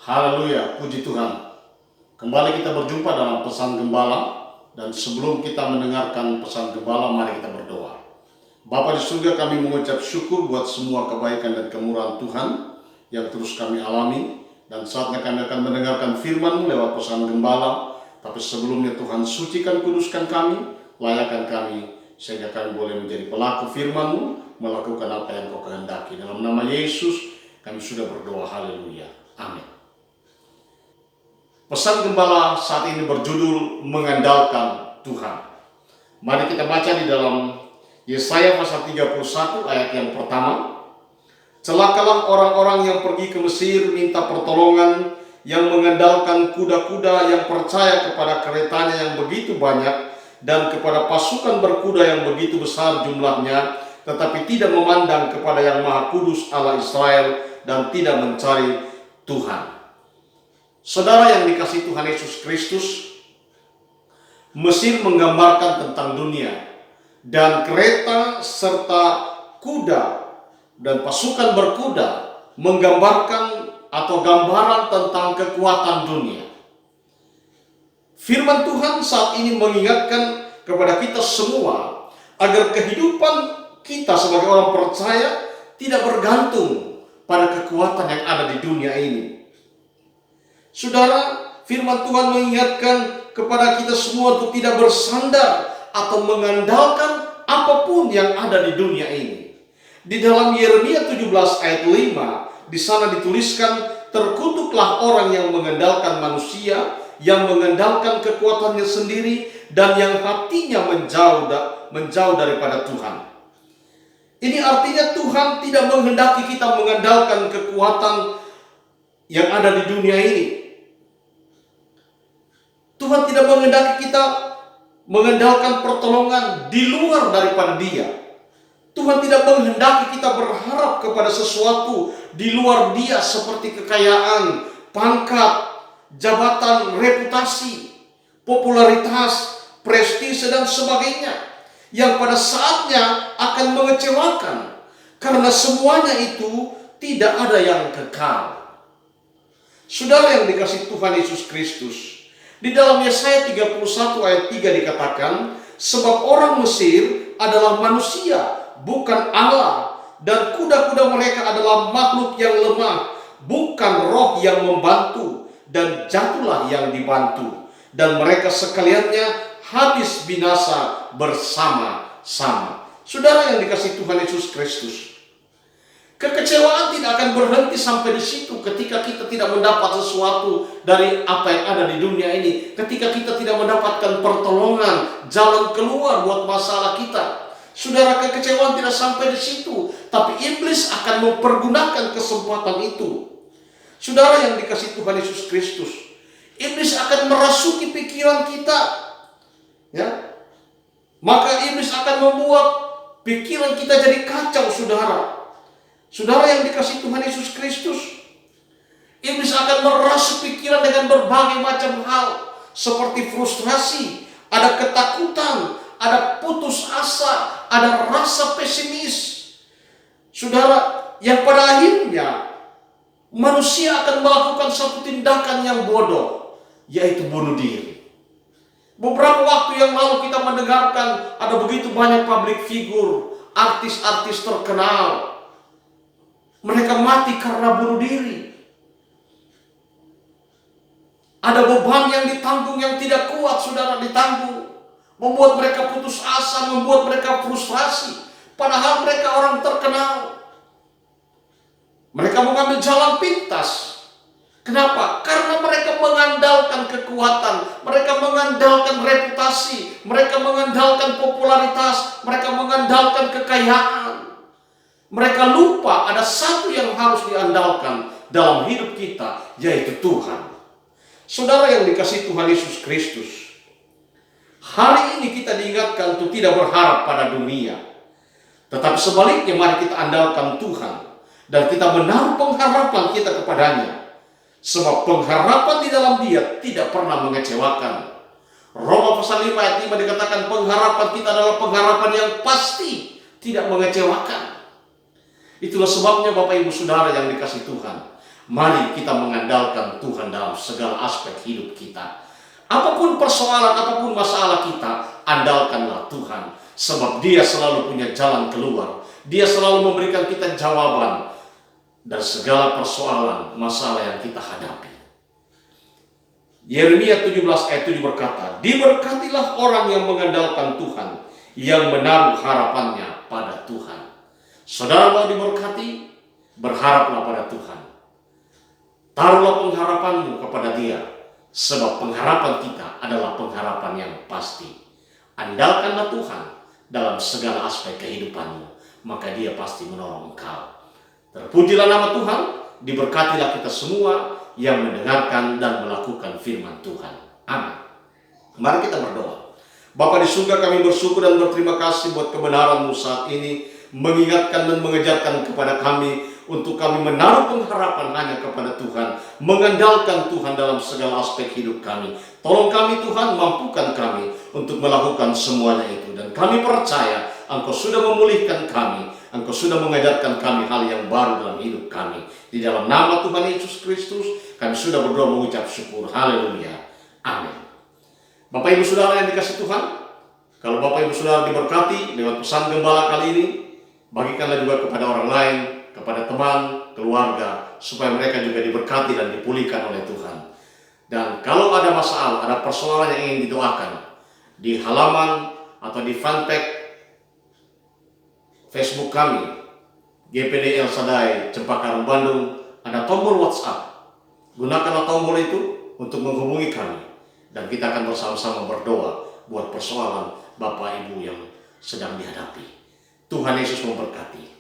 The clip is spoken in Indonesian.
Haleluya, puji Tuhan. Kembali kita berjumpa dalam pesan gembala. Dan sebelum kita mendengarkan pesan gembala, mari kita berdoa. Bapa di surga, kami mengucap syukur buat semua kebaikan dan kemurahan Tuhan yang terus kami alami. Dan saatnya kami akan mendengarkan firman-Mu lewat pesan gembala. Tapi sebelumnya Tuhan, sucikan, kuduskan kami, layakkan kami, sehingga kami boleh menjadi pelaku firman-Mu, melakukan apa yang Kau kehendaki. Dalam nama Yesus kami sudah berdoa, haleluya, amin. Pesan gembala saat ini berjudul mengandalkan Tuhan. Mari kita baca di dalam Yesaya pasal 31 ayat yang pertama. Celakalah orang-orang yang pergi ke Mesir minta pertolongan, yang mengandalkan kuda-kuda, yang percaya kepada keretanya yang begitu banyak, dan kepada pasukan berkuda yang begitu besar jumlahnya, tetapi tidak memandang kepada yang Maha Kudus Allah Israel, dan tidak mencari Tuhan. Saudara yang dikasihi Tuhan Yesus Kristus, Mesir menggambarkan tentang dunia, dan kereta serta kuda dan pasukan berkuda menggambarkan atau gambaran tentang kekuatan dunia. Firman Tuhan saat ini mengingatkan kepada kita semua agar kehidupan kita sebagai orang percaya tidak bergantung pada kekuatan yang ada di dunia ini. Saudara, firman Tuhan mengingatkan kepada kita semua untuk tidak bersandar atau mengandalkan apapun yang ada di dunia ini. Di dalam Yeremia 17 ayat 5, di sana dituliskan, terkutuklah orang yang mengandalkan manusia, yang mengandalkan kekuatannya sendiri, dan yang hatinya menjauh daripada Tuhan. Ini artinya Tuhan tidak menghendaki kita mengandalkan kekuatan yang ada di dunia ini. Tuhan tidak menghendaki kita mengandalkan pertolongan di luar daripada Dia. Tuhan tidak menghendaki kita berharap kepada sesuatu di luar Dia, seperti kekayaan, pangkat, jabatan, reputasi, popularitas, prestise, dan sebagainya, yang pada saatnya akan mengecewakan, karena semuanya itu tidak ada yang kekal. Saudara yang dikasihi Tuhan Yesus Kristus, di dalam Yesaya 31 ayat 3 dikatakan, sebab orang Mesir adalah manusia, bukan Allah, dan kuda-kuda mereka adalah makhluk yang lemah, bukan roh yang membantu, dan jatuhlah yang dibantu, dan mereka sekaliannya habis binasa bersama-sama. Saudara yang dikasihi Tuhan Yesus Kristus, kekecewaan tidak akan berhenti sampai di situ ketika kita tidak mendapat sesuatu dari apa yang ada di dunia ini. Ketika kita tidak mendapatkan pertolongan, jalan keluar buat masalah kita. Saudara, kekecewaan tidak sampai di situ, tapi iblis akan mempergunakan kesempatan itu. Saudara yang dikasihi Tuhan Yesus Kristus, iblis akan merasuki pikiran kita. Ya. Maka iblis akan membuat pikiran kita jadi kacau, saudara. Saudara yang dikasihi Tuhan Yesus Kristus, iblis akan merasuk pikiran dengan berbagai macam hal, seperti frustrasi, ada ketakutan, ada putus asa, ada rasa pesimis. Saudara, yang pada akhirnya manusia akan melakukan satu tindakan yang bodoh, yaitu bunuh diri. Beberapa waktu yang lalu kita mendengarkan ada begitu banyak public figure, artis-artis terkenal, mereka mati karena bunuh diri. Ada beban yang ditanggung yang tidak kuat, saudara, ditanggung. Membuat mereka putus asa, membuat mereka frustrasi. Padahal mereka orang terkenal. Mereka mengambil jalan pintas. Kenapa? Karena mereka mengandalkan kekuatan. Mereka mengandalkan reputasi. Mereka mengandalkan popularitas. Mereka mengandalkan kekayaan. Mereka lupa ada satu yang harus diandalkan dalam hidup kita, yaitu Tuhan. Saudara yang dikasihi Tuhan Yesus Kristus, hari ini kita diingatkan untuk tidak berharap pada dunia. Tetapi sebaliknya mari kita andalkan Tuhan. Dan kita menaruh pengharapan kita kepadanya. Sebab pengharapan di dalam Dia tidak pernah mengecewakan. Roma pasal 5 ayat 5 dikatakan pengharapan kita adalah pengharapan yang pasti, tidak mengecewakan. Itulah sebabnya Bapak Ibu Saudara yang dikasihi Tuhan, Mari kita mengandalkan Tuhan dalam segala aspek hidup kita. Apapun persoalan, apapun masalah kita, andalkanlah Tuhan. Sebab Dia selalu punya jalan keluar. Dia selalu memberikan kita jawaban dari segala persoalan, masalah yang kita hadapi. Yeremia 17 ayat 7 berkata, "Diberkatilah orang yang mengandalkan Tuhan, yang menaruh harapannya pada Tuhan." Saudara mau diberkati, berharaplah pada Tuhan. Taruhlah pengharapanmu kepada Dia, sebab pengharapan kita adalah pengharapan yang pasti. Andalkanlah Tuhan dalam segala aspek kehidupanmu, maka Dia pasti menolong engkau. Terpujilah nama Tuhan, diberkatilah kita semua yang mendengarkan dan melakukan firman Tuhan. Amin. Mari kita berdoa. Bapa di surga, kami bersyukur dan berterima kasih buat kebenaran-Mu saat ini, mengingatkan dan mengejarkan kepada kami untuk kami menaruh pengharapan hanya kepada Tuhan, mengandalkan Tuhan dalam segala aspek hidup kami. Tolong kami Tuhan, mampukan kami untuk melakukan semuanya itu. Dan kami percaya Engkau sudah memulihkan kami, Engkau sudah mengajarkan kami hal yang baru dalam hidup kami. Di dalam nama Tuhan Yesus Kristus, kami sudah berdoa mengucap syukur. Haleluya. Amin. Bapak Ibu Saudara yang dikasihi Tuhan, kalau Bapak Ibu Saudara diberkati lewat pesan gembala kali ini, bagikanlah juga kepada orang lain, kepada teman, keluarga, supaya mereka juga diberkati dan dipulihkan oleh Tuhan. Dan kalau ada masalah, ada persoalan yang ingin didoakan, di halaman atau di fanpage Facebook kami, GPD El Shaddai Cempaka Bandung, ada tombol WhatsApp. Gunakanlah tombol itu untuk menghubungi kami, dan kita akan bersama-sama berdoa buat persoalan Bapak Ibu yang sedang dihadapi. Tuhan Yesus memberkati.